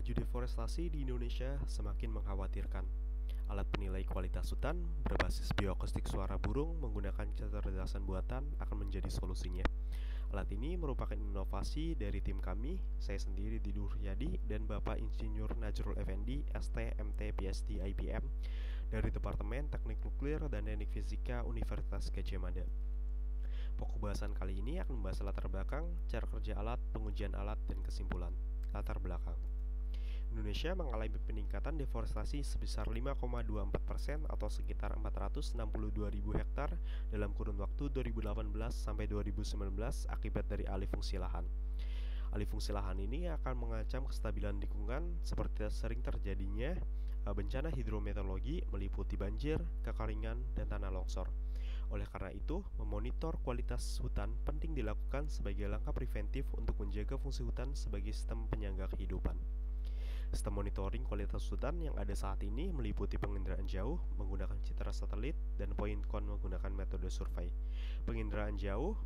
Laju deforestasi di Indonesia semakin mengkhawatirkan. Alat penilai kualitas hutan berbasis bioakustik suara burung menggunakan kecerdasan buatan akan menjadi solusinya. Alat ini merupakan inovasi dari tim kami, saya sendiri Didur Yadi dan Bapak Insinyur Najrul Effendi, ST, MT, PhD, IPM dari Departemen Teknik Nuklir dan Teknik Fisika Universitas Gadjah Mada. Pokok bahasan kali ini akan membahas latar belakang, cara kerja alat, pengujian alat, dan kesimpulan. Latar belakang. Indonesia mengalami peningkatan deforestasi sebesar 5,24% atau sekitar 462.000 hektar dalam kurun waktu 2018 sampai 2019 akibat dari alih fungsi lahan. Alih fungsi lahan ini akan mengancam kestabilan lingkungan seperti sering terjadinya bencana hidrometeorologi meliputi banjir, kekeringan, dan tanah longsor. Oleh karena itu, memonitor kualitas hutan penting dilakukan sebagai langkah preventif untuk menjaga fungsi hutan sebagai sistem penyangga kehidupan. Sistem monitoring kualitas hutan yang ada saat ini meliputi penginderaan jauh menggunakan citra satelit dan point count menggunakan metode survei. Penginderaan jauh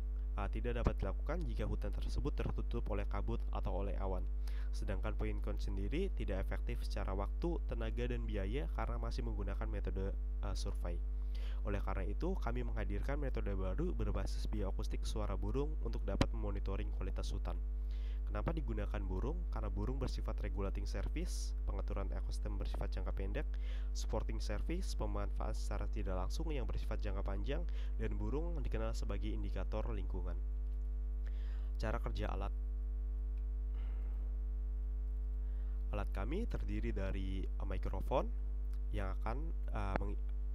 tidak dapat dilakukan jika hutan tersebut tertutup oleh kabut atau oleh awan. Sedangkan point count sendiri tidak efektif secara waktu, tenaga, dan biaya karena masih menggunakan metode survei. Oleh karena itu, kami menghadirkan metode baru berbasis bioakustik suara burung untuk dapat memonitoring kualitas hutan. Kenapa digunakan burung? Karena burung bersifat regulating service, pengaturan ekosistem bersifat jangka pendek, supporting service, pemanfaatan secara tidak langsung yang bersifat jangka panjang, dan burung dikenal sebagai indikator lingkungan. Cara kerja alat. Alat kami terdiri dari mikrofon yang akan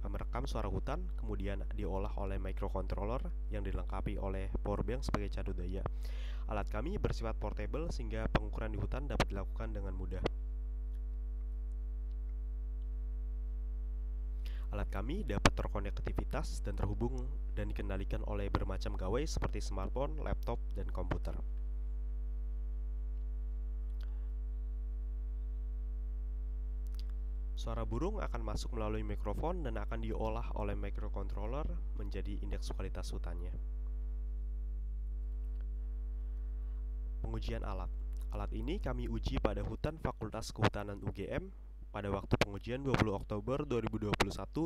merekam suara hutan, kemudian diolah oleh microcontroller yang dilengkapi oleh powerbank sebagai cadu daya. Alat kami bersifat portable sehingga pengukuran di hutan dapat dilakukan dengan mudah. Alat kami dapat terkonektivitas dan terhubung dan dikendalikan oleh bermacam gawai seperti smartphone, laptop, dan komputer. Suara burung akan masuk melalui mikrofon dan akan diolah oleh microcontroller menjadi indeks kualitas hutannya. Pengujian alat. Alat ini kami uji pada hutan Fakultas Kehutanan UGM pada waktu pengujian 20 Oktober 2021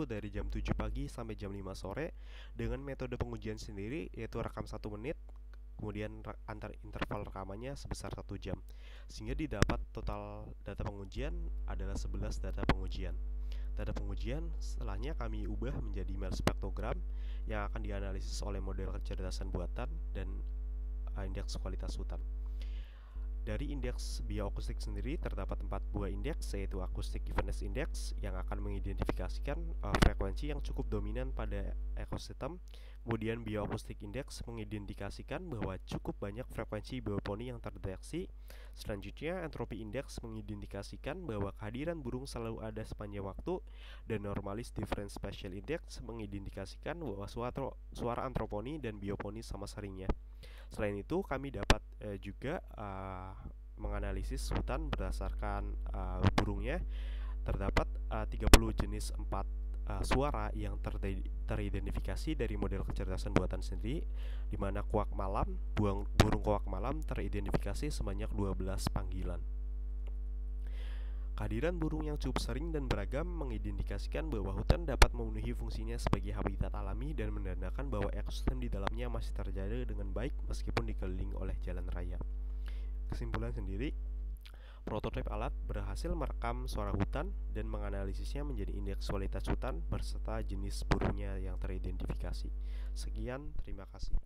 dari jam 7 pagi sampai jam 5 sore dengan metode pengujian sendiri yaitu rekam 1 menit, kemudian antar interval rekamannya sebesar 1 jam, sehingga didapat total data pengujian adalah 11 data pengujian. Data pengujian setelahnya kami ubah menjadi email spektrogram yang akan dianalisis oleh model kecerdasan buatan dan indeks kualitas hutan. Dari indeks bioakustik sendiri terdapat 4 buah indeks, yaitu Acoustic Evenness Index yang akan mengidentifikasikan frekuensi yang cukup dominan pada ekosistem. Kemudian Bioacoustic Index mengidentifikasikan bahwa cukup banyak frekuensi bioponi yang terdeteksi. Selanjutnya Entropy Index mengidentifikasikan bahwa kehadiran burung selalu ada sepanjang waktu. Dan Normalist Difference Spatial Index mengidentifikasikan bahwa suara antroponi dan bioponi sama seringnya. Selain itu, kami dapat juga menganalisis hutan berdasarkan burungnya. Terdapat 30 jenis 4 suara yang teridentifikasi dari model kecerdasan buatan sendiri, di mana kuak malam, burung kuak malam teridentifikasi sebanyak 12 panggilan. Kehadiran burung yang cukup sering dan beragam mengidentifikasikan bahwa hutan dapat memenuhi fungsinya sebagai habitat alami dan menandakan bahwa ekosistem di dalamnya masih terjaga dengan baik meskipun dikelilingi oleh jalan raya. Kesimpulan sendiri, prototipe alat berhasil merekam suara hutan dan menganalisisnya menjadi indeks kualitas hutan berserta jenis burungnya yang teridentifikasi. Sekian, terima kasih.